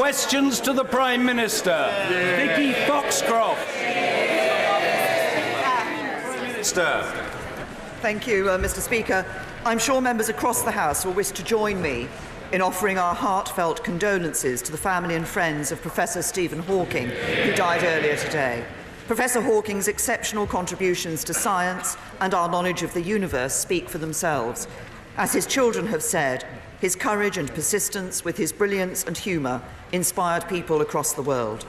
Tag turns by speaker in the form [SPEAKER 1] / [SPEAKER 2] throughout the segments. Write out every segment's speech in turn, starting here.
[SPEAKER 1] Questions to the Prime Minister. Vicky Foxcroft. Prime Minister.
[SPEAKER 2] Thank you, Mr. Speaker. I'm sure members across the House will wish to join me in offering our heartfelt condolences to the family and friends of Professor Stephen Hawking, who died earlier today. Professor Hawking's exceptional contributions to science and our knowledge of the universe speak for themselves. As his children have said, his courage and persistence with his brilliance and humour inspired people across the world.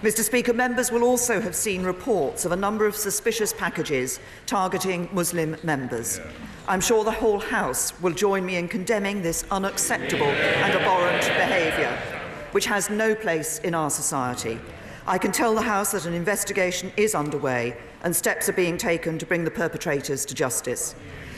[SPEAKER 2] Mr. Speaker, members will also have seen reports of a number of suspicious packages targeting Muslim members. I'm sure the whole House will join me in condemning this unacceptable and abhorrent behaviour, which has no place in our society. I can tell the House that an investigation is underway and steps are being taken to bring the perpetrators to justice.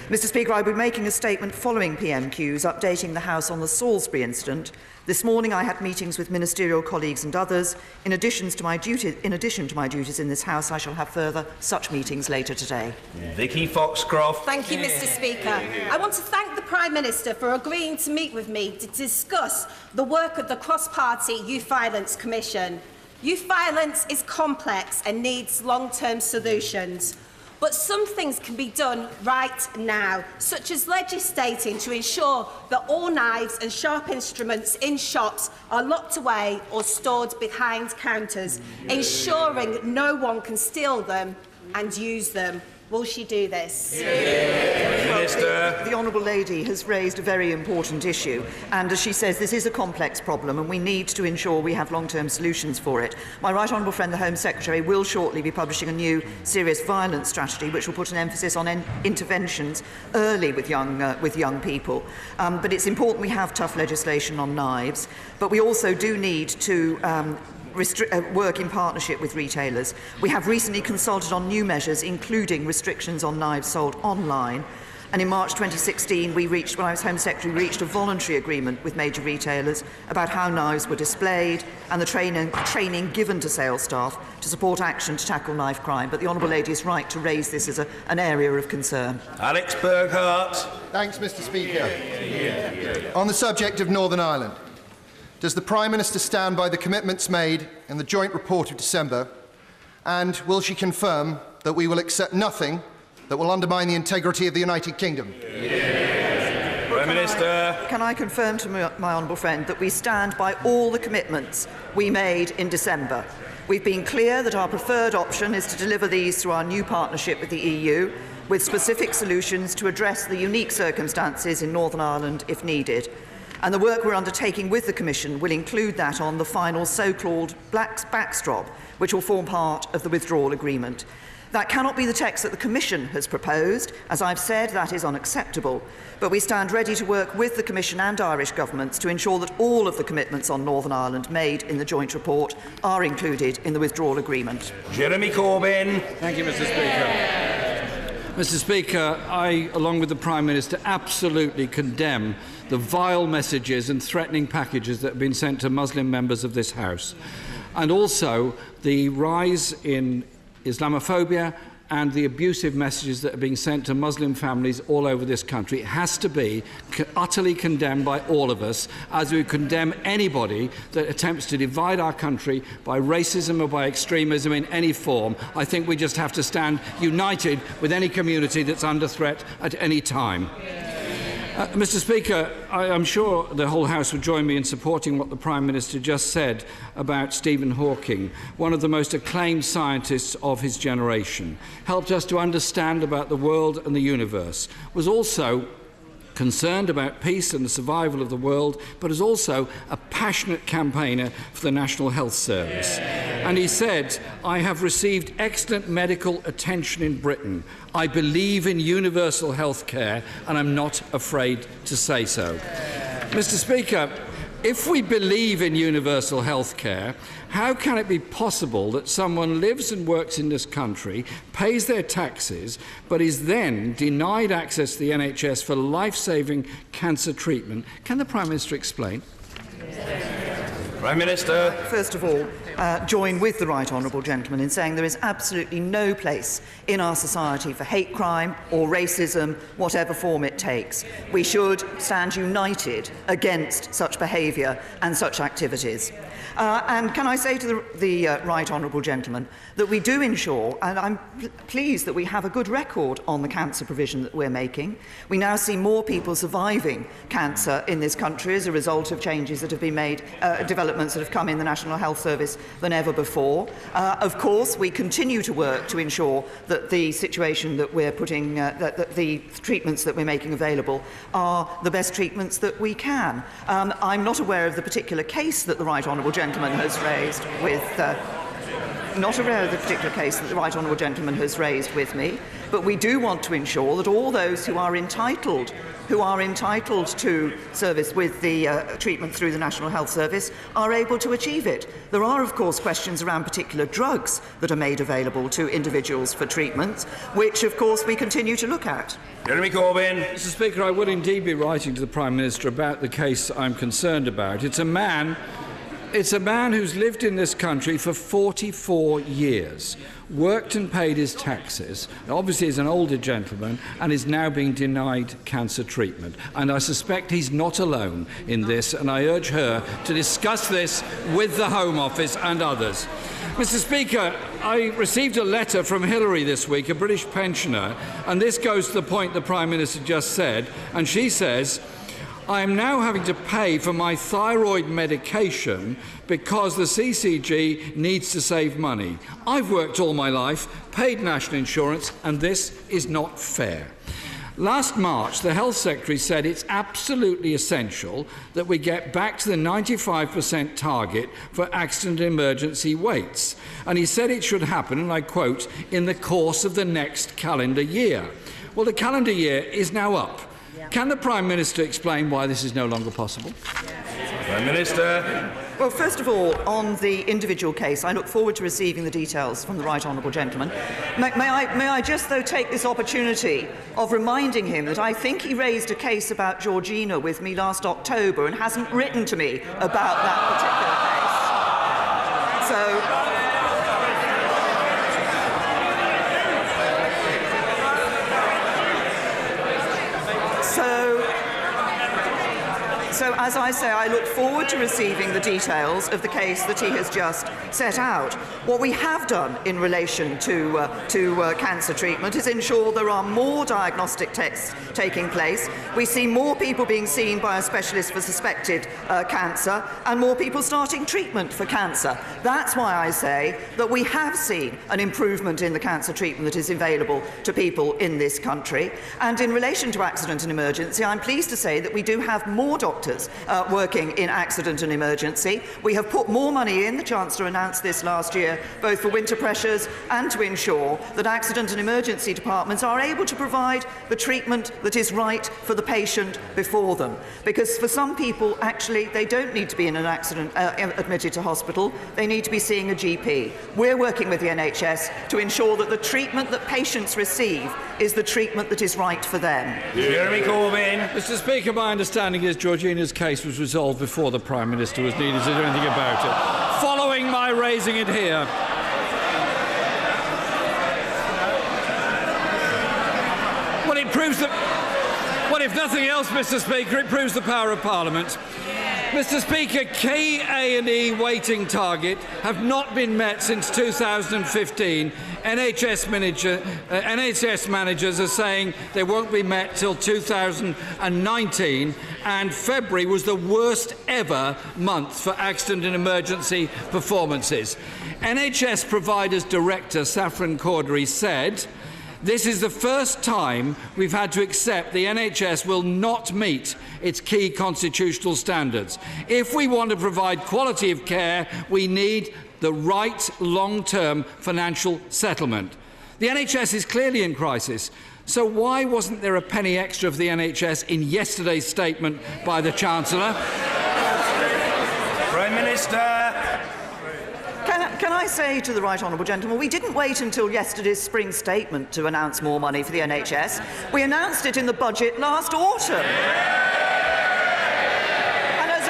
[SPEAKER 2] Mr. Speaker, I will be making a statement following PMQs updating the House on the Salisbury incident. This morning I had meetings with ministerial colleagues and others. In addition to my duties in this House, I shall have further such meetings later today.
[SPEAKER 1] Vicky Foxcroft.
[SPEAKER 3] Thank you, Mr. Speaker. I want to thank the Prime Minister for agreeing to meet with me to discuss the work of the Cross-Party Youth Violence Commission. Youth violence is complex and needs long-term solutions. But some things can be done right now, such as legislating to ensure that all knives and sharp instruments in shops are locked away or stored behind counters, ensuring no one can steal them and use them. Will she do this?
[SPEAKER 1] Minister.
[SPEAKER 2] The Honourable Lady has raised a very important issue, and as she says, this is a complex problem and we need to ensure we have long-term solutions for it. My right honourable friend, the Home Secretary, will shortly be publishing a new serious violence strategy which will put an emphasis on interventions early with young people. But it's important we have tough legislation on knives, but we also do need to work in partnership with retailers. We have recently consulted on new measures, including restrictions on knives sold online. And in March 2016, when I was Home Secretary, we reached a voluntary agreement with major retailers about how knives were displayed and the training given to sales staff to support action to tackle knife crime. But the Honourable Lady is right to raise this as an area of concern.
[SPEAKER 1] Alex Burghardt.
[SPEAKER 4] Thanks, Mr. Speaker. On the subject of Northern Ireland, does the Prime Minister stand by the commitments made in the joint report of December, and will she confirm that we will accept nothing that will undermine the integrity of the United Kingdom?
[SPEAKER 1] Prime Minister.
[SPEAKER 2] Can I confirm to my honourable friend that we stand by all the commitments we made in December? We've been clear that our preferred option is to deliver these through our new partnership with the EU, with specific solutions to address the unique circumstances in Northern Ireland if needed. And the work we're undertaking with the Commission will include that on the final so-called backstop, which will form part of the withdrawal agreement. That cannot be the text that the Commission has proposed. As I've said, that is unacceptable. But we stand ready to work with the Commission and Irish governments to ensure that all of the commitments on Northern Ireland made in the joint report are included in the withdrawal agreement.
[SPEAKER 1] Jeremy Corbyn.
[SPEAKER 5] Thank you, Mr. Speaker. Mr. Speaker, I, along with the Prime Minister, absolutely condemn the vile messages and threatening packages that have been sent to Muslim members of this House, and also the rise in Islamophobia and the abusive messages that are being sent to Muslim families all over this country. It has to be utterly condemned by all of us, as we condemn anybody that attempts to divide our country by racism or by extremism in any form. I think we just have to stand united with any community that's under threat at any time. Mr. Speaker, I'm sure the whole House will join me in supporting what the Prime Minister just said about Stephen Hawking, one of the most acclaimed scientists of his generation, helped us to understand about the world and the universe, was also concerned about peace and the survival of the world, but is also a passionate campaigner for the National Health Service. And he said, "I have received excellent medical attention in Britain. I believe in universal health care, and I'm not afraid to say so." Mr. Speaker, if we believe in universal health care, how can it be possible that someone lives and works in this country, pays their taxes, but is then denied access to the NHS for life-saving cancer treatment? Can the Prime Minister explain?
[SPEAKER 1] Prime Minister.
[SPEAKER 2] First of all, join with the right honourable gentleman in saying there is absolutely no place in our society for hate crime or racism, whatever form it takes. We should stand united against such behaviour and such activities. And can I say to the right honourable gentleman that we do ensure, and I'm pleased that we have a good record on the cancer provision that we're making. We now see more people surviving cancer in this country as a result of changes that have been made, developments that have come in the National Health Service than ever before. Of course, we continue to work to ensure that the situation that we're putting, that the treatments that we're making available are the best treatments that we can. I'm not aware of the particular case that the right honourable gentleman has raised with me, but we do want to ensure that all those who are entitled to service with the treatment through the National Health Service are able to achieve it. There are, of course, questions around particular drugs that are made available to individuals for treatment, which, of course, we continue to look at.
[SPEAKER 1] Jeremy Corbyn.
[SPEAKER 5] Mr. Speaker, I would indeed be writing to the Prime Minister about the case I'm concerned about. It's a man who's lived in this country for 44 years, worked and paid his taxes, obviously is an older gentleman, and is now being denied cancer treatment. And I suspect he's not alone in this, and I urge her to discuss this with the Home Office and others. Mr. Speaker, I received a letter from Hillary this week, a British pensioner, and this goes to the point the Prime Minister just said, and she says, I am now having to pay for my thyroid medication because the CCG needs to save money. I've worked all my life, paid national insurance, and this is not fair. Last March, the Health Secretary said it's absolutely essential that we get back to the 95% target for accident and emergency weights. And he said it should happen, and I quote, in the course of the next calendar year. Well, the calendar year is now up. Can the Prime Minister explain why this is no longer possible?
[SPEAKER 1] Prime Minister.
[SPEAKER 2] Well, first of all, on the individual case, I look forward to receiving the details from the right honourable gentleman. May I just, though, take this opportunity of reminding him that I think he raised a case about Georgina with me last October and hasn't written to me about that particular case. So, as I say, I look forward to receiving the details of the case that he has just set out. What we have done in relation to cancer treatment is ensure there are more diagnostic tests taking place. We see more people being seen by a specialist for suspected cancer and more people starting treatment for cancer. That's why I say that we have seen an improvement in the cancer treatment that is available to people in this country. And in relation to accident and emergency, I'm pleased to say that we do have more doctors working in accident and emergency. We have put more money in, the Chancellor announced this last year, both for winter pressures and to ensure that accident and emergency departments are able to provide the treatment that is right for the patient before them. Because for some people, actually, they don't need to be in an accident admitted to hospital, they need to be seeing a GP. We're working with the NHS to ensure that the treatment that patients receive is the treatment that is right for them.
[SPEAKER 1] Jeremy Corbyn.
[SPEAKER 5] Mr. Speaker, my understanding is Georgina's case was resolved before the Prime Minister was needed to do anything about it. Following my raising it here. Well, it proves that... Well, if nothing else, Mr. Speaker, it proves the power of Parliament. Mr. Speaker, key A&E waiting target have not been met since 2015. NHS managers are saying they won't be met till 2019, and February was the worst ever month for accident and emergency performances. NHS Providers Director Saffron Cordery said, "This is the first time we've had to accept the NHS will not meet its key constitutional standards. If we want to provide quality of care, we need the right long-term financial settlement." The NHS is clearly in crisis. So why wasn't there a penny extra for the NHS in yesterday's statement by the Chancellor?
[SPEAKER 1] Prime Minister.
[SPEAKER 2] Can I say to the right honourable gentleman, we didn't wait until yesterday's spring statement to announce more money for the NHS. We announced it in the budget last autumn. And as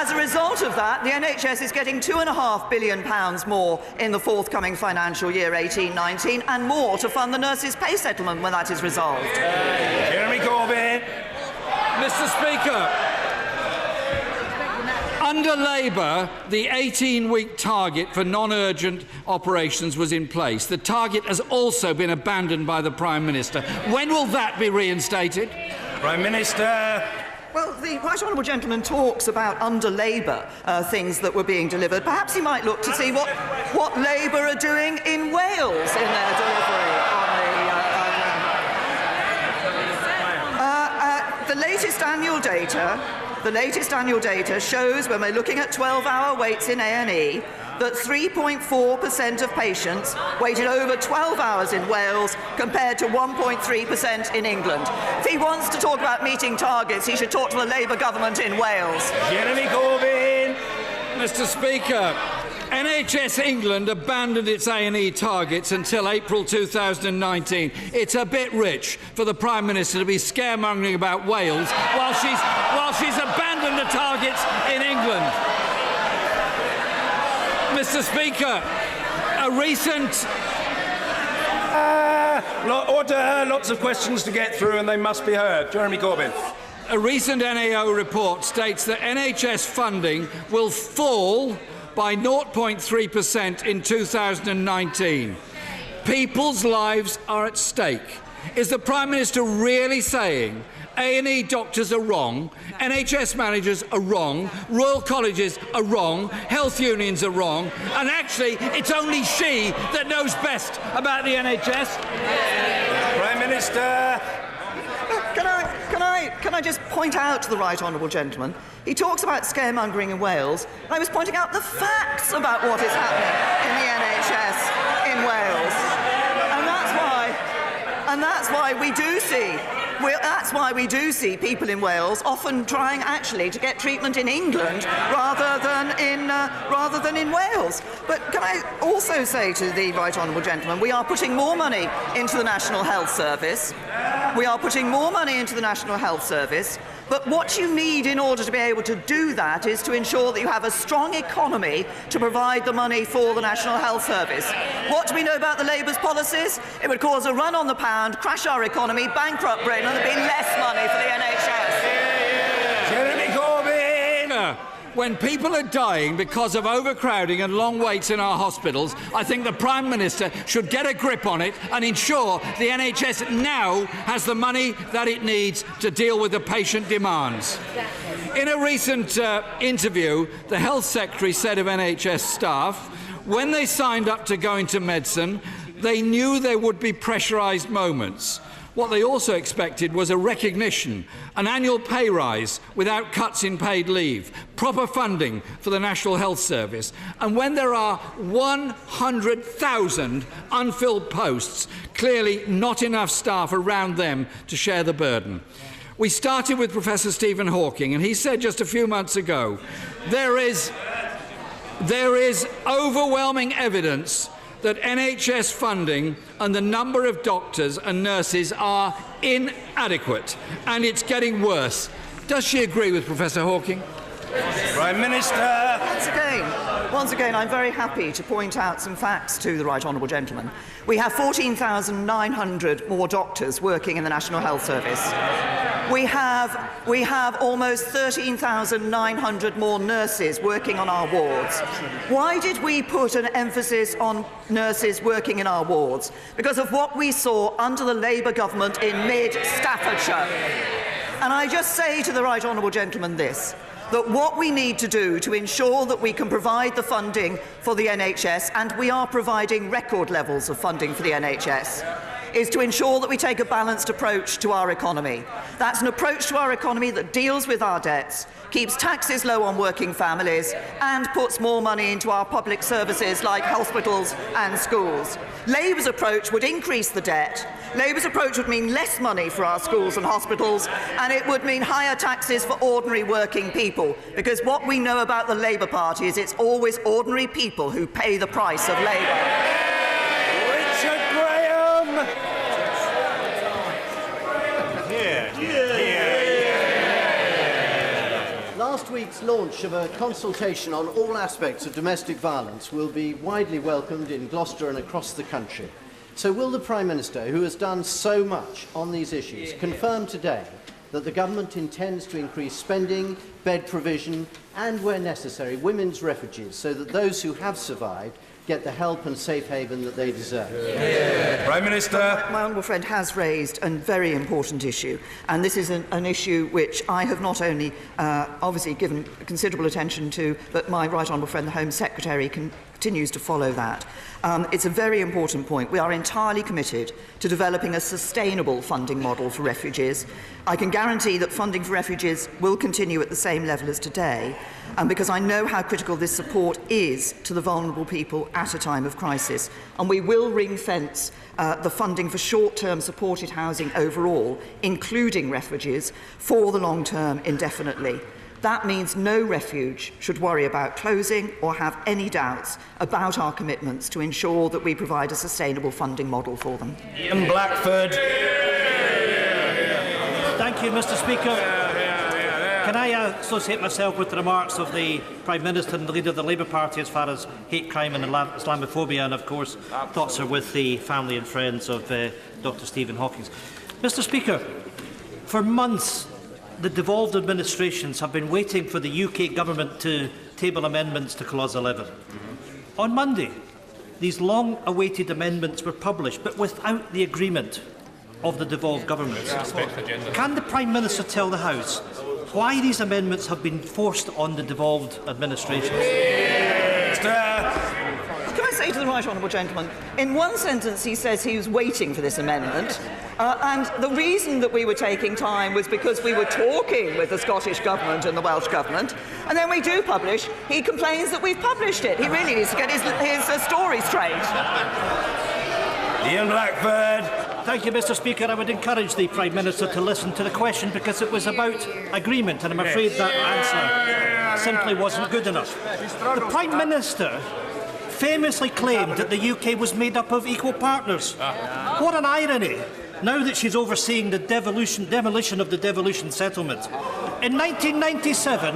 [SPEAKER 2] As a result of that, the NHS is getting £2.5 billion more in the forthcoming financial year 18-19 and more to fund the nurses' pay settlement when that is resolved.
[SPEAKER 1] Jeremy Corbyn.
[SPEAKER 5] Mr. Speaker, under Labour, the 18-week target for non-urgent operations was in place. The target has also been abandoned by the Prime Minister. When will that be reinstated?
[SPEAKER 1] Prime Minister.
[SPEAKER 2] Well, the Right Honourable Gentleman talks about under Labour things that were being delivered. Perhaps he might look to see what Labour are doing in Wales in their delivery on the latest annual data. The latest annual data shows, when we're looking at 12-hour waits in A&E, that 3.4% of patients waited over 12 hours in Wales compared to 1.3% in England. If he wants to talk about meeting targets, he should talk to the Labour government in Wales.
[SPEAKER 1] Jeremy Corbyn.
[SPEAKER 5] Mr. Speaker, NHS England abandoned its A&E targets until April 2019. It's a bit rich for the Prime Minister to be scaremongering about Wales while she's abandoned the targets in England. Mr. Speaker, a recent...
[SPEAKER 1] Order. Lots of questions to get through and they must be heard. Jeremy Corbyn.
[SPEAKER 5] A recent NAO report states that NHS funding will fall by 0.3% in 2019. People's lives are at stake. Is the Prime Minister really saying A&E doctors are wrong, NHS managers are wrong, Royal Colleges are wrong, health unions are wrong, and actually it's only she that knows best about the NHS?
[SPEAKER 1] Prime Minister.
[SPEAKER 2] Can I just point out to the Right Honourable Gentleman, he talks about scaremongering in Wales, and I was pointing out the facts about what is happening in the NHS in Wales. And that's why we do see that's why we do see people in Wales often trying actually to get treatment in England rather than in Wales. But can I also say to the Right Honourable Gentleman, we are putting more money into the National Health Service. We are putting more money into the National Health Service. But what you need in order to be able to do that is to ensure that you have a strong economy to provide the money for the National Health Service. What do we know about the Labour's policies? It would cause a run on the pound, crash our economy, bankrupt Britain, and there'd be less money for the NHS.
[SPEAKER 1] Jeremy Corbyn.
[SPEAKER 5] When people are dying because of overcrowding and long waits in our hospitals, I think the Prime Minister should get a grip on it and ensure the NHS now has the money that it needs to deal with the patient demands. In a recent interview, the Health Secretary said of NHS staff, when they signed up to go into medicine, they knew there would be pressurised moments. What they also expected was a recognition, an annual pay rise without cuts in paid leave, proper funding for the National Health Service. And when there are 100,000 unfilled posts, clearly not enough staff around them to share the burden. We started with Professor Stephen Hawking, and he said just a few months ago, there is overwhelming evidence that NHS funding and the number of doctors and nurses are inadequate, and it's getting worse. Does she agree with Professor Hawking?
[SPEAKER 1] Prime Minister.
[SPEAKER 2] Once again, I'm very happy to point out some facts to the Right Honourable Gentleman. We have 14,900 more doctors working in the National Health Service. We have almost 13,900 more nurses working on our wards. Why did we put an emphasis on nurses working in our wards? Because of what we saw under the Labour government in mid-Staffordshire. And I just say to the Right Honourable Gentleman this, that what we need to do to ensure that we can provide the funding for the NHS, and we are providing record levels of funding for the NHS, is to ensure that we take a balanced approach to our economy. That's an approach to our economy that deals with our debts, keeps taxes low on working families, and puts more money into our public services like hospitals and schools. Labour's approach would increase the debt. Labour's approach would mean less money for our schools and hospitals, and it would mean higher taxes for ordinary working people, because what we know about the Labour Party is it's always ordinary people who pay the price of Labour.
[SPEAKER 6] Next week's launch of a consultation on all aspects of domestic violence will be widely welcomed in Gloucester and across the country. So will the Prime Minister, who has done so much on these issues, confirm today that the Government intends to increase spending, bed provision and, where necessary, women's refuges so that those who have survived get the help and safe haven that they deserve?
[SPEAKER 1] Prime Minister.
[SPEAKER 2] My honourable friend has raised a very important issue, and this is an issue which I have not only obviously given considerable attention to, but my right honourable friend, the Home Secretary, continues to follow that. It's a very important point. We are entirely committed to developing a sustainable funding model for refugees. I can guarantee that funding for refugees will continue at the same level as today, because I know how critical this support is to the vulnerable people at a time of crisis. And we will ring-fence the funding for short-term supported housing overall, including refugees, for the long term indefinitely. That means no refuge should worry about closing or have any doubts about our commitments to ensure that we provide a sustainable funding model for them.
[SPEAKER 1] Ian Blackford.
[SPEAKER 7] Thank you, Mr. Speaker. Can I associate myself with the remarks of the Prime Minister and the Leader of the Labour Party as far as hate crime and Islamophobia, and of course thoughts are with the family and friends of Dr. Stephen Hawking. Mr. Speaker, for months the devolved administrations have been waiting for the UK Government to table amendments to Clause 11. On Monday, these long-awaited amendments were published, but without the agreement of the devolved governments. Can the Prime Minister tell the House why these amendments have been forced on the devolved administrations?
[SPEAKER 2] Can I say to the right honourable gentleman, in one sentence he says he was waiting for this amendment, and the reason that we were taking time was because we were talking with the Scottish Government and the Welsh Government, and then we do publish. He complains that we've published it. He really needs to get his story straight.
[SPEAKER 1] Ian Blackford.
[SPEAKER 7] Thank you, Mr. Speaker. I would encourage the Prime Minister to listen to the question because it was about agreement, and I'm afraid that answer simply wasn't good enough. The Prime Minister famously claimed that the UK was made up of equal partners. What an irony, now that she's overseeing the demolition of the devolution settlement. In 1997,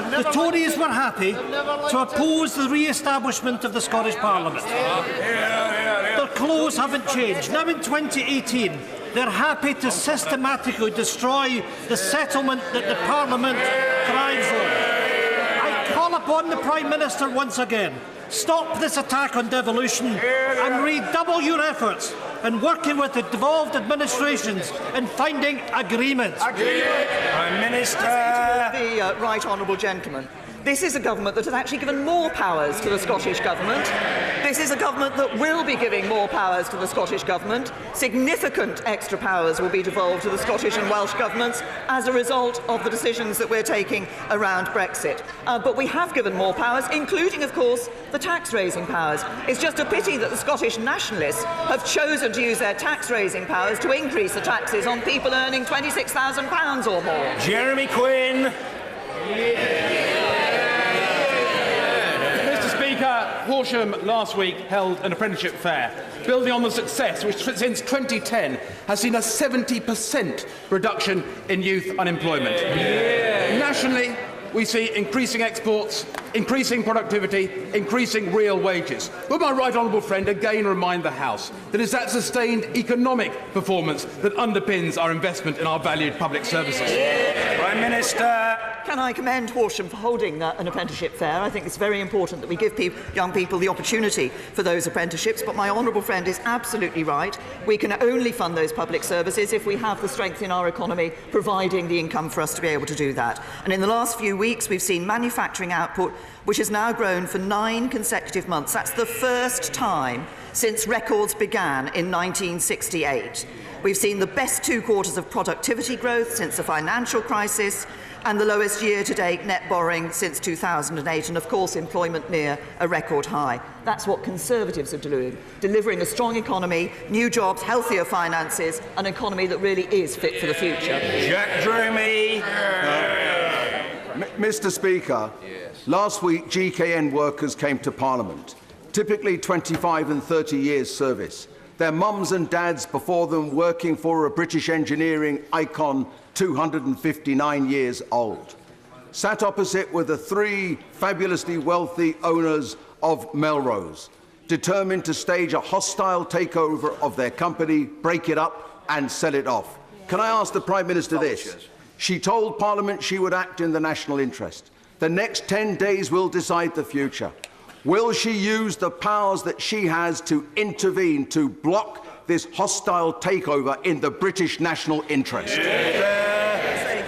[SPEAKER 7] the Tories were happy to oppose the re-establishment of the Scottish Parliament. Their clothes haven't changed. Now in 2018, they're happy to systematically destroy the settlement that the Parliament thrives on. I call upon the Prime Minister once again, stop this attack on devolution and redouble your efforts in working with the devolved administrations and finding agreements.
[SPEAKER 1] Prime Minister.
[SPEAKER 2] The right honourable gentleman. This is a government that has actually given more powers to the Scottish Government. This is a government that will be giving more powers to the Scottish Government. Significant extra powers will be devolved to the Scottish and Welsh Governments as a result of the decisions that we're taking around Brexit. But we have given more powers, including, of course, the tax-raising powers. It's just a pity that the Scottish nationalists have chosen to use their tax-raising powers to increase the taxes on people earning £26,000 or more.
[SPEAKER 1] Jeremy Quinn.
[SPEAKER 8] Horsham last week held an apprenticeship fair, building on the success which since 2010 has seen a 70% reduction in youth unemployment. Nationally, we see increasing exports, increasing productivity, increasing real wages. Will my right honourable friend again remind the House that it's that sustained economic performance that underpins our investment in our valued public services?
[SPEAKER 1] Prime Minister.
[SPEAKER 2] Can I commend Horsham for holding an apprenticeship fair? I think it's very important that we give young people the opportunity for those apprenticeships, but my honourable friend is absolutely right. We can only fund those public services if we have the strength in our economy providing the income for us to be able to do that. And in the last few weeks we've seen manufacturing output which has now grown for 9 consecutive months. That's the first time since records began in 1968. We've seen the best 2 quarters of productivity growth since the financial crisis, and the lowest year-to-date net borrowing since 2008, and of course employment near a record high. That's what Conservatives are doing, delivering a strong economy, new jobs, healthier finances, an economy that really is fit for the future.
[SPEAKER 1] Jack Dromey.
[SPEAKER 9] Mr. Speaker, last week GKN workers came to Parliament, typically 25 and 30 years service. Their mums and dads before them working for a British engineering icon 259 years old. sat opposite were the 3 fabulously wealthy owners of Melrose, determined to stage a hostile takeover of their company, break it up and sell it off. Can I ask the Prime Minister this? She told Parliament she would act in the national interest. The next 10 days will decide the future. Will she use the powers that she has to intervene to block this hostile takeover in the British national interest?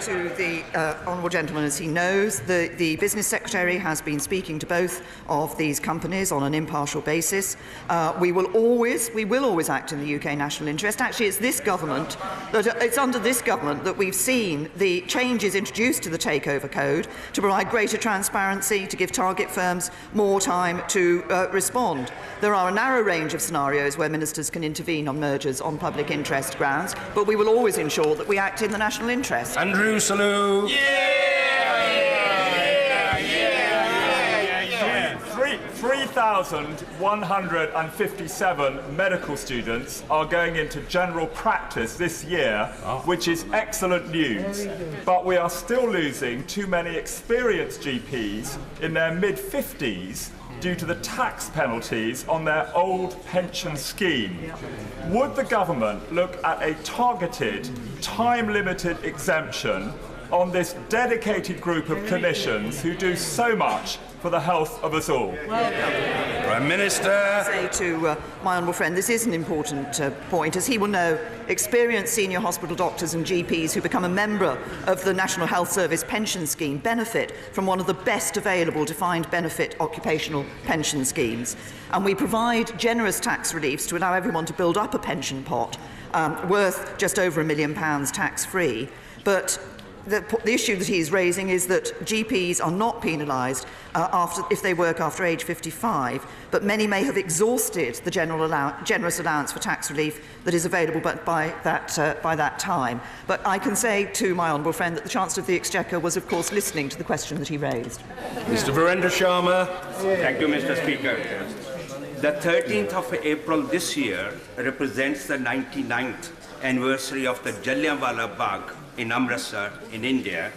[SPEAKER 2] To the honourable gentleman, as he knows, the Business Secretary has been speaking to both of these companies on an impartial basis. We will always act in the UK national interest. Actually, it's under this government that we've seen the changes introduced to the Takeover Code to provide greater transparency, to give target firms more time to respond. There are a narrow range of scenarios where ministers can intervene on mergers on public interest grounds, but we will always ensure that we act in the national interest.
[SPEAKER 1] Andrew Salou.
[SPEAKER 10] 3,157 medical students are going into general practice this year, which is excellent news. But we are still losing too many experienced GPs in their mid-50s due to the tax penalties on their old pension scheme. Would the government look at a targeted, time-limited exemption on this dedicated group of clinicians who do so much for the health of us all?
[SPEAKER 1] Prime Minister.
[SPEAKER 2] I say to my honourable friend, this is an important point. As he will know, experienced senior hospital doctors and GPs who become a member of the National Health Service pension scheme benefit from one of the best available defined benefit occupational pension schemes. And we provide generous tax reliefs to allow everyone to build up a pension pot worth just over £1 million tax-free. But the issue that he's raising is that GPs are not penalised if they work after age 55, but many may have exhausted the generous allowance for tax relief that is available by that time. But I can say to my honourable friend that the Chancellor of the Exchequer was, of course, listening to the question that he raised.
[SPEAKER 1] Mr. Virendra Sharma.
[SPEAKER 11] Thank you, Mr. Speaker. The 13th of April this year represents the 99th anniversary of the Jallianwala Bagh in Amritsar in India,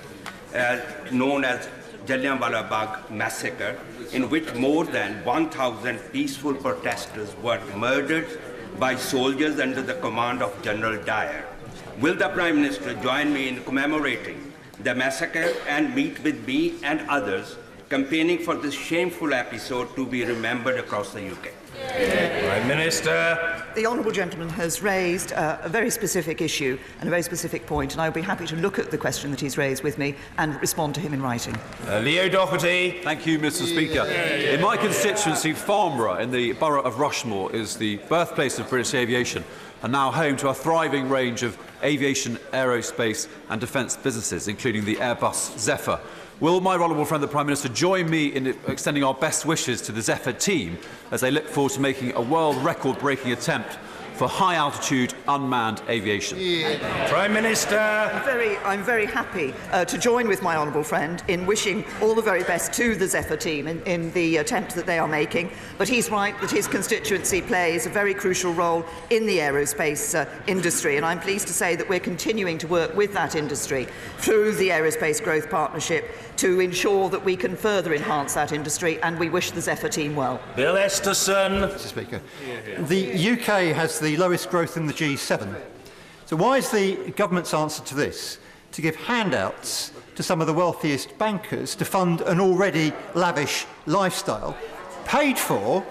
[SPEAKER 11] known as Jallianwala Bagh massacre, in which more than 1,000 peaceful protesters were murdered by soldiers under the command of General Dyer. Will the Prime Minister join me in commemorating the massacre and meet with me and others campaigning for this shameful episode to be remembered across the UK?
[SPEAKER 1] Prime Minister.
[SPEAKER 2] The honourable gentleman has raised a very specific issue and a very specific point, and I will be happy to look at the question that he's raised with me and respond to him in writing.
[SPEAKER 1] Leo Doherty.
[SPEAKER 12] Thank you, Mr. Speaker. In my constituency, Farnborough, in the borough of Rushmore, is the birthplace of British aviation and now home to a thriving range of aviation, aerospace and defence businesses, including the Airbus Zephyr. Will my honourable friend, the Prime Minister, join me in extending our best wishes to the Zephyr team as they look forward to making a world record-breaking attempt for high-altitude unmanned aviation?
[SPEAKER 1] Prime Minister.
[SPEAKER 2] I'm very happy to join with my honourable friend in wishing all the very best to the Zephyr team in the attempt that they are making. But he's right that his constituency plays a very crucial role in the aerospace industry, and I'm pleased to say that we're continuing to work with that industry through the Aerospace Growth Partnership to ensure that we can further enhance that industry, and we wish the Zephyr team well.
[SPEAKER 1] Bill Esterson.
[SPEAKER 13] Mr. Speaker, the UK has the lowest growth in the G7. So why is the government's answer to this to give handouts to some of the wealthiest bankers to fund an already lavish lifestyle, paid for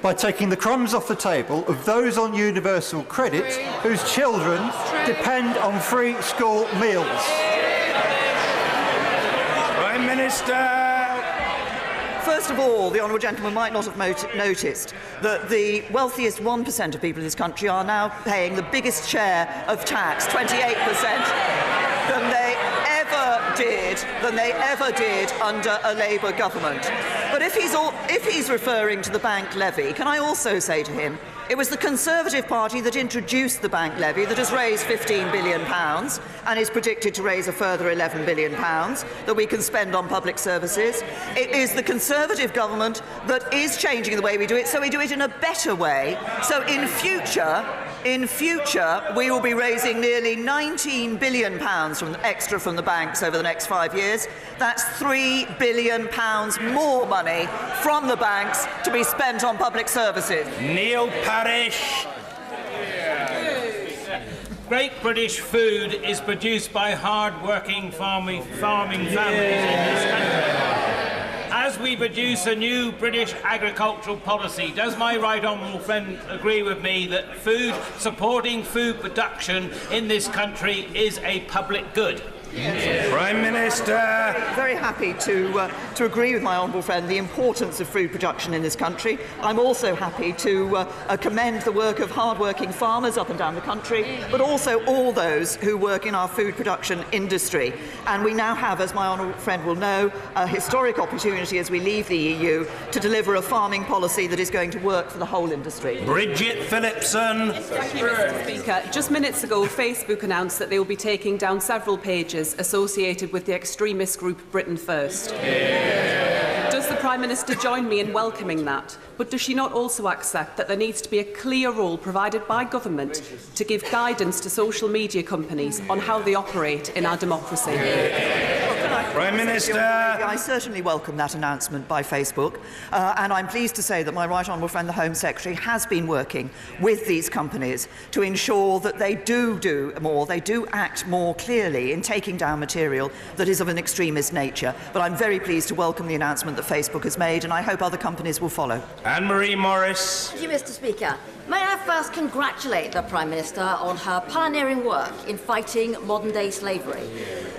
[SPEAKER 13] by taking the crumbs off the table of those on universal credit whose children depend on free school meals?
[SPEAKER 1] Prime Minister.
[SPEAKER 2] First of all, the honourable gentleman might not have noticed that the wealthiest 1% of people in this country are now paying the biggest share of tax, 28%, than they ever did under a Labour government. But if he's referring to the bank levy, can I also say to him, it was the Conservative Party that introduced the bank levy that has raised £15 billion and is predicted to raise a further £11 billion that we can spend on public services. It is the Conservative government that is changing the way we do it, so we do it in a better way. So in future, In future, we will be raising nearly £19 billion extra from the banks over the next 5 years. That's £3 billion more money from the banks to be spent on public services.
[SPEAKER 14] Neil Parish. Great British food is produced by hard-working farming families in this country. As we produce a new British agricultural policy, does my right honourable friend agree with me that supporting food production in this country is a public good?
[SPEAKER 2] Yes.
[SPEAKER 1] Prime Minister.
[SPEAKER 2] Very happy to agree with my honourable friend the importance of food production in this country. I'm also happy to commend the work of hard-working farmers up and down the country, but also all those who work in our food production industry. And we now have, as my honourable friend will know, a historic opportunity as we leave the EU to deliver a farming policy that is going to work for the whole industry.
[SPEAKER 1] Bridget Phillipson.
[SPEAKER 15] Thank you, Mr. Speaker. Just minutes ago, Facebook announced that they will be taking down several pages associated with the extremist group Britain First. Does the Prime Minister join me in welcoming that? But does she not also accept that there needs to be a clear role provided by government to give guidance to social media companies on how they operate in our democracy?
[SPEAKER 2] Prime Minister. I certainly welcome that announcement by Facebook, and I'm pleased to say that my right honourable friend, the Home Secretary, has been working with these companies to ensure that they do more, they do act more clearly in taking down material that is of an extremist nature. But I'm very pleased to welcome the announcement that Facebook has made, and I hope other companies will follow.
[SPEAKER 1] Anne-Marie Morris.
[SPEAKER 16] Thank you, Mr. Speaker. May I first congratulate the Prime Minister on her pioneering work in fighting modern-day slavery.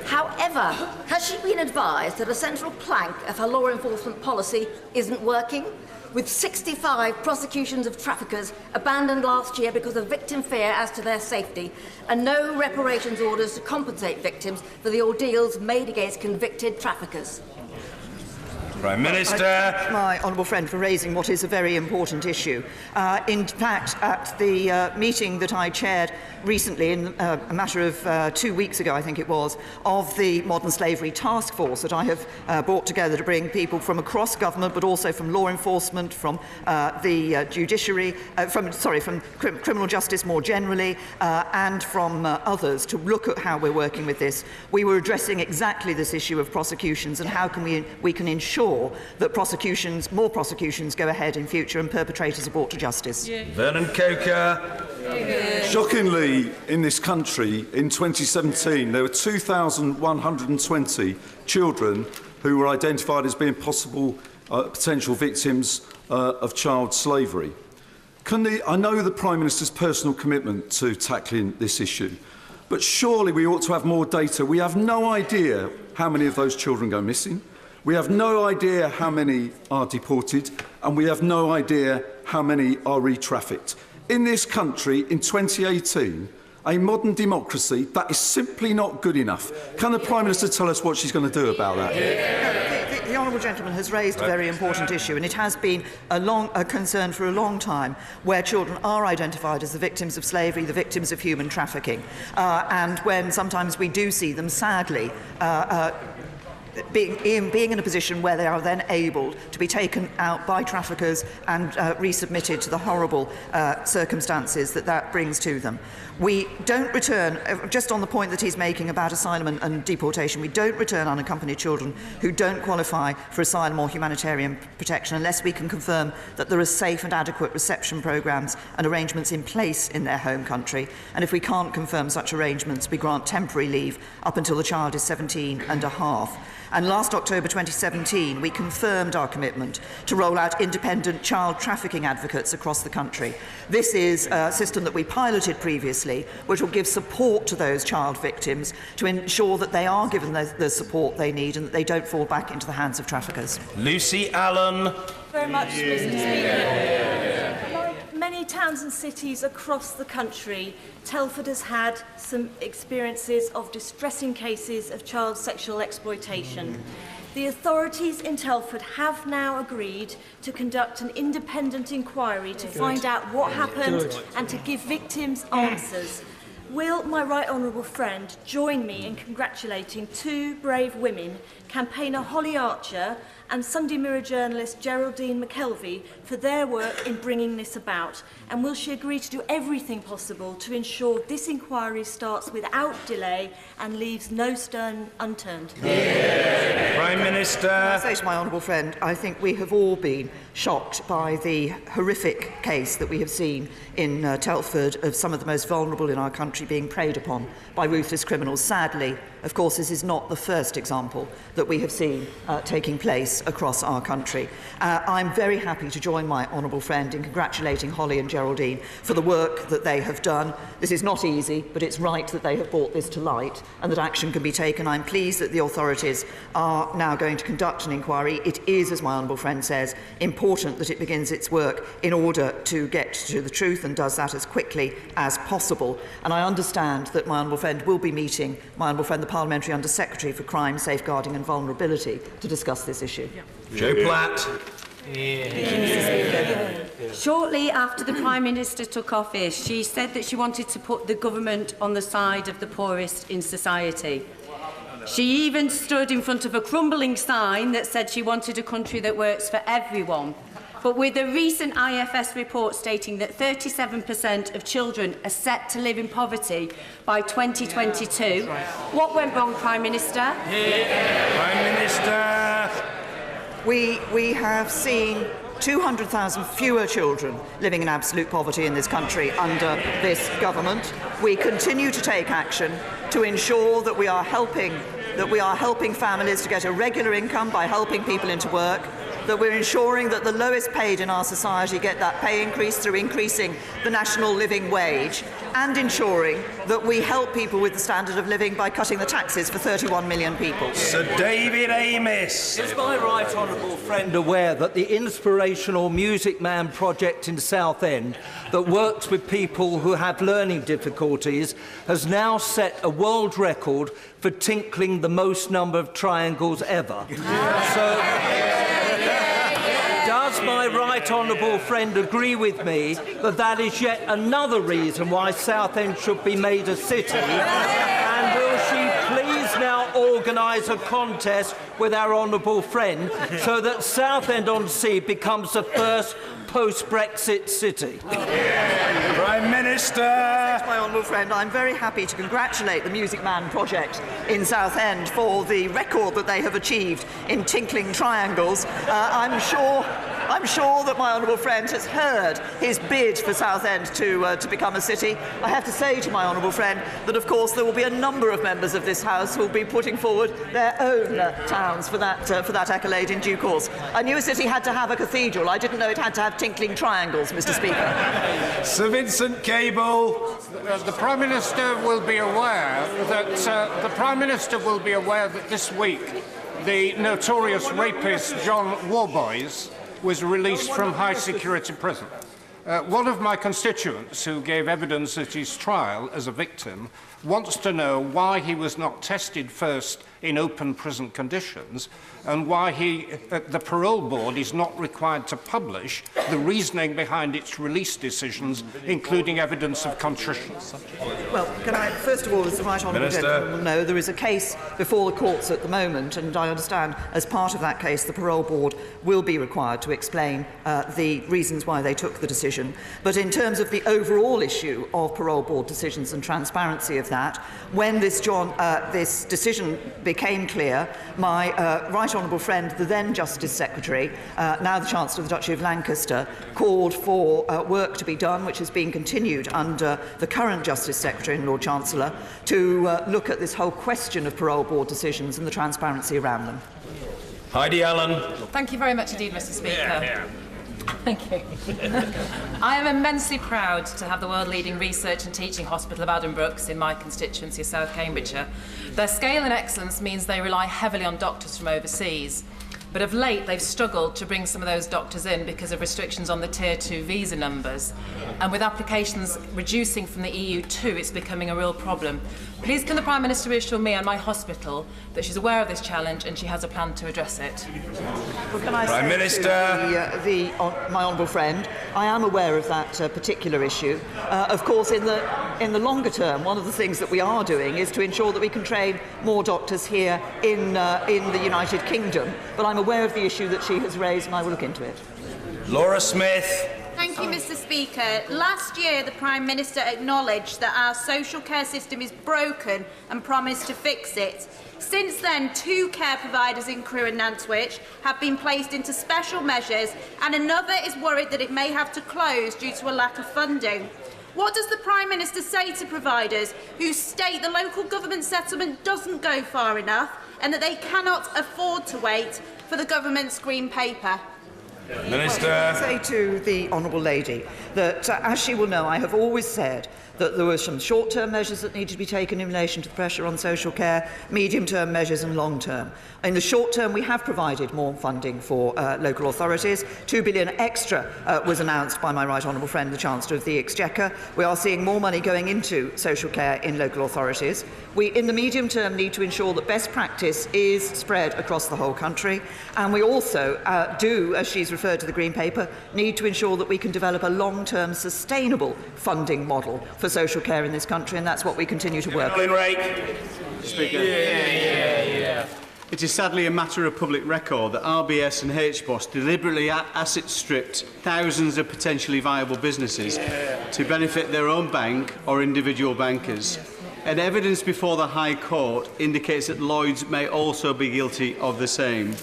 [SPEAKER 16] However, has she been advised that a central plank of her law enforcement policy isn't working? With 65 prosecutions of traffickers abandoned last year because of victim fear as to their safety, and no reparations orders to compensate victims for the ordeals made against convicted traffickers.
[SPEAKER 1] Prime Minister.
[SPEAKER 2] I thank my honourable friend for raising what is a very important issue. In fact, at the meeting that I chaired recently, in a matter of 2 weeks ago, I think it was, of the Modern Slavery Task Force that I have brought together to bring people from across government, but also from law enforcement, from the judiciary, from criminal justice more generally, and from others, to look at how we're working with this. We were addressing exactly this issue of prosecutions and how can we can ensure that more prosecutions go ahead in future and perpetrators are brought to justice.
[SPEAKER 1] Vernon Coker.
[SPEAKER 17] Shockingly, in this country, in 2017, there were 2,120 children who were identified as being possible potential victims of child slavery. I know the Prime Minister's personal commitment to tackling this issue, but surely we ought to have more data. We have no idea how many of those children go missing. We have no idea how many are deported, and we have no idea how many are re-trafficked. In this country, in 2018, a modern democracy, that is simply not good enough. Can the Prime Minister tell us what she's going to do about that?
[SPEAKER 2] The honourable gentleman has raised a very important issue, and it has been a concern for a long time, where children are identified as the victims of slavery, the victims of human trafficking, and when sometimes we do see them, sadly, being in a position where they are then able to be taken out by traffickers and resubmitted to the horrible circumstances that brings to them. We don't return, just on the point that he's making about asylum and deportation, we don't return unaccompanied children who don't qualify for asylum or humanitarian protection unless we can confirm that there are safe and adequate reception programmes and arrangements in place in their home country. And if we can't confirm such arrangements, we grant temporary leave up until the child is 17 and a half. And last October 2017, we confirmed our commitment to roll out independent child trafficking advocates across the country. This is a system that we piloted previously, which will give support to those child victims to ensure that they are given the support they need and that they don't fall back into the hands of traffickers.
[SPEAKER 1] Lucy Allen.
[SPEAKER 18] Very much, Mr. Speaker. Like many towns and cities across the country, Telford has had some experiences of distressing cases of child sexual exploitation. The authorities in Telford have now agreed to conduct an independent inquiry to find out what happened and to give victims answers. Will my right honourable friend join me in congratulating two brave women campaigner Holly Archer and Sunday Mirror journalist Geraldine McKelvey for their work in bringing this about? And will she agree to do everything possible to ensure this inquiry starts without delay and leaves no stone unturned?
[SPEAKER 1] Prime Minister.
[SPEAKER 2] I say to my honourable friend, I think we have all been shocked by the horrific case that we have seen in Telford of some of the most vulnerable in our country being preyed upon by ruthless criminals. Sadly, of course, this is not the first example that we have seen taking place across our country. I'm very happy to join my honourable friend in congratulating Holly and Geraldine for the work that they have done. This is not easy, but it's right that they have brought this to light and that action can be taken. I'm pleased that the authorities are now going to conduct an inquiry. It is, as my honourable friend says, important that it begins its work in order to get to the truth and does that as quickly as possible. And I understand that my honourable friend will be meeting my honourable friend, the Parliamentary Under-Secretary for Crime, Safeguarding and Vulnerability, to discuss this issue.
[SPEAKER 1] Joe Platt.
[SPEAKER 19] Shortly after the Prime Minister took office, she said that she wanted to put the government on the side of the poorest in society. She even stood in front of a crumbling sign that said she wanted a country that works for everyone. But with a recent IFS report stating that 37% of children are set to live in poverty by 2022, what went wrong, Prime Minister?
[SPEAKER 1] Prime Minister.
[SPEAKER 2] We have seen 200,000 fewer children living in absolute poverty in this country under this government. We continue to take action to ensure that we are helping families to get a regular income by helping people into work, that we're ensuring that the lowest paid in our society get that pay increase through increasing the national living wage, and ensuring that we help people with the standard of living by cutting the taxes for 31 million people.
[SPEAKER 1] Sir David Amis.
[SPEAKER 20] Is my right honourable friend aware that the inspirational Music Man project in Southend that works with people who have learning difficulties has now set a world record for tinkling the most number of triangles ever? Does my right honourable friend agree with me that that is yet another reason why Southend should be made a city? And will she please now organise a contest with our honourable friend so that Southend-on-Sea becomes the first post-Brexit city?
[SPEAKER 2] Prime Minister. My honourable friend, I'm very happy to congratulate the Music Man project in Southend for the record that they have achieved in tinkling triangles. I'm sure that my honourable friend has heard his bid for Southend to become a city. I have to say to my honourable friend that, of course, there will be a number of members of this House who will be putting forward their own towns for that accolade in due course. I knew a city had to have a cathedral. I didn't know it had to have tinkling triangles, Mr. Speaker.
[SPEAKER 1] Sir Vincent Cable.
[SPEAKER 21] The Prime Minister will be aware that this week the notorious rapist John Warboys was released from high security prison. One of my constituents who gave evidence at his trial as a victim wants to know why he was not tested first in open prison conditions and why the parole board is not required to publish the reasoning behind its release decisions, including evidence of contrition.
[SPEAKER 2] Well, can I, first of all, as the right honourable gentleman will know, there is a case before the courts at the moment, and I understand as part of that case the parole board will be required to explain the reasons why they took the decision. But in terms of the overall issue of parole board decisions and transparency of that, when this decision became clear, my right honourable friend, the then Justice Secretary, now the Chancellor of the Duchy of Lancaster, called for work to be done, which has been continued under the current Justice Secretary and Lord Chancellor, to look at this whole question of parole board decisions and the transparency around them.
[SPEAKER 1] Heidi Allen.
[SPEAKER 22] Thank you very much indeed, Mr. Speaker. Thank you. I am immensely proud to have the world-leading research and teaching hospital of Addenbrooke's in my constituency of South Cambridgeshire. Their scale and excellence means they rely heavily on doctors from overseas. But of late, they've struggled to bring some of those doctors in because of restrictions on the Tier 2 visa numbers. And with applications reducing from the EU too, it's becoming a real problem. Please can the Prime Minister reassure me and my hospital that she's aware of this challenge and she has a plan to address it?
[SPEAKER 2] Well, can I
[SPEAKER 1] Prime Minister.
[SPEAKER 2] My honourable friend, I am aware of that particular issue. Of course, in the longer term, one of the things that we are doing is to ensure that we can train more doctors here in the United Kingdom. But I'm aware of the issue that she has raised, and I will look into it.
[SPEAKER 1] Laura Smith.
[SPEAKER 3] Thank you, Mr. Speaker. Last year, the Prime Minister acknowledged that our social care system is broken and promised to fix it. Since then, 2 care providers in Crewe and Nantwich have been placed into special measures, and another is worried that it may have to close due to a lack of funding. What does the Prime Minister say to providers who state the local government settlement doesn't go far enough and that they cannot afford to wait for the government's green paper?
[SPEAKER 1] Minister.
[SPEAKER 2] Well, I say to the honourable lady that, as she will know, I have always said that there were some short-term measures that needed to be taken in relation to the pressure on social care, medium-term measures and long-term. In the short term, we have provided more funding for local authorities. £2 billion extra was announced by my right honourable friend, the Chancellor of the Exchequer. We are seeing more money going into social care in local authorities. We, in the medium term, need to ensure that best practice is spread across the whole country. And we also do, as she's referred to the Green Paper, need to ensure that we can develop a long-term sustainable funding model for social care in this country, and that's what we continue to work on.
[SPEAKER 4] Speaker. It is sadly a matter of public record that RBS and HBOS deliberately asset stripped thousands of potentially viable businesses to benefit their own bank or individual bankers. And evidence before the High Court indicates that Lloyds may also be guilty of the same.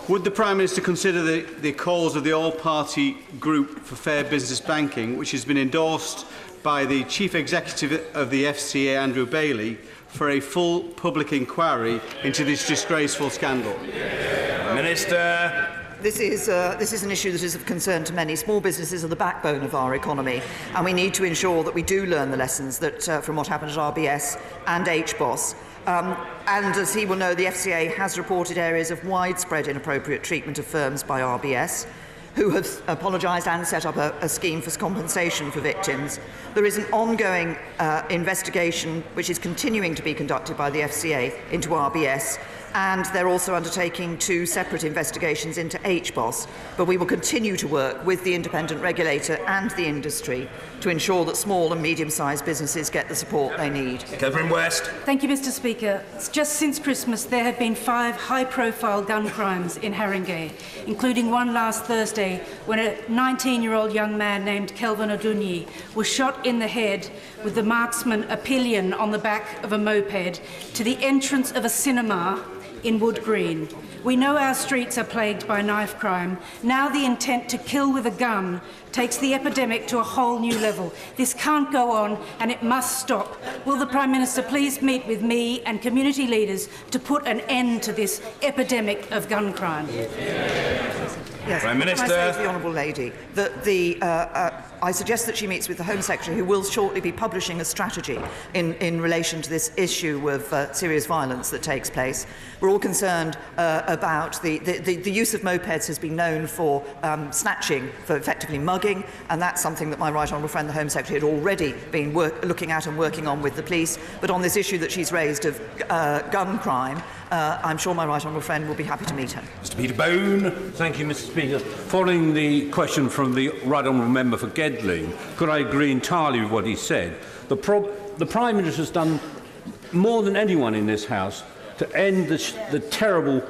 [SPEAKER 4] Would the Prime Minister consider the calls of the all-party group for fair business banking, which has been endorsed by the Chief Executive of the FCA, Andrew Bailey, for a full public inquiry into this disgraceful scandal?
[SPEAKER 1] Minister.
[SPEAKER 2] This is an issue that is of concern to many. Small businesses are the backbone of our economy, and we need to ensure that we do learn the lessons that, from what happened at RBS and HBOS. And as he will know, the FCA has reported areas of widespread inappropriate treatment of firms by RBS, who have apologised and set up a scheme for compensation for victims. There is an ongoing investigation which is continuing to be conducted by the FCA into RBS, and they're also undertaking 2 separate investigations into HBOS. But we will continue to work with the independent regulator and the industry to ensure that small and medium-sized businesses get the support they need.
[SPEAKER 1] Catherine West.
[SPEAKER 23] Thank you, Mr. Speaker. Just since Christmas, there have been 5 high-profile gun crimes in Haringey, including one last Thursday when a 19-year-old young man named Kelvin Odunyi was shot in the head with the marksman a pillion on the back of a moped to the entrance of a cinema in Wood Green. We know our streets are plagued by knife crime. Now the intent to kill with a gun takes the epidemic to a whole new level. This can't go on and it must stop. Will the Prime Minister please meet with me and community leaders to put an end to this epidemic of gun crime?
[SPEAKER 2] Yes.
[SPEAKER 1] Prime Minister.
[SPEAKER 2] Can I say to the honourable lady that I suggest that she meets with the Home Secretary, who will shortly be publishing a strategy in relation to this issue of serious violence that takes place. We're all concerned about the use of mopeds has been known for snatching, for effectively mugging, and that's something that my right honourable friend, the Home Secretary, had already been looking at and working on with the police. But on this issue that she's raised of gun crime, I'm sure my right honourable friend will be happy to meet her.
[SPEAKER 1] Mr. Peter Bone.
[SPEAKER 24] Thank you, Mr. Speaker. Following the question from the right honourable member for Gedling, could I agree entirely with what he said? The Prime Minister has done more than anyone in this House to end the terrible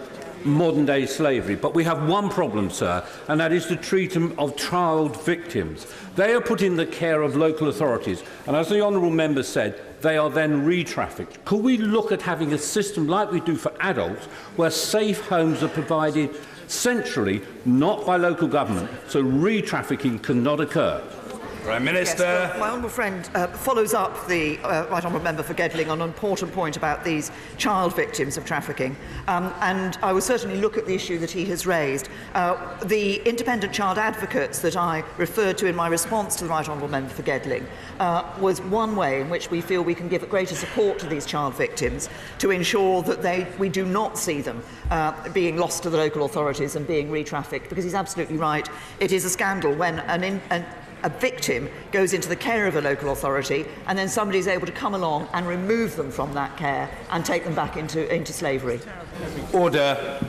[SPEAKER 24] modern-day slavery. But we have one problem, sir, and that is the treatment of child victims. They are put in the care of local authorities, and as the honourable member said, they are then re-trafficked. Could we look at having a system like we do for adults, where safe homes are provided centrally, not by local government, so re-trafficking cannot occur?
[SPEAKER 1] Prime Minister.
[SPEAKER 2] Yes, well, my honourable friend follows up the Right Honourable Member for Gedling on an important point about these child victims of trafficking, and I will certainly look at the issue that he has raised. The independent child advocates that I referred to in my response to the Right Honourable Member for Gedling was one way in which we feel we can give greater support to these child victims to ensure that we do not see them being lost to the local authorities and being re-trafficked, because he's absolutely right. It is a scandal when a victim goes into the care of a local authority and then somebody is able to come along and remove them from that care and take them back into slavery.
[SPEAKER 1] Order.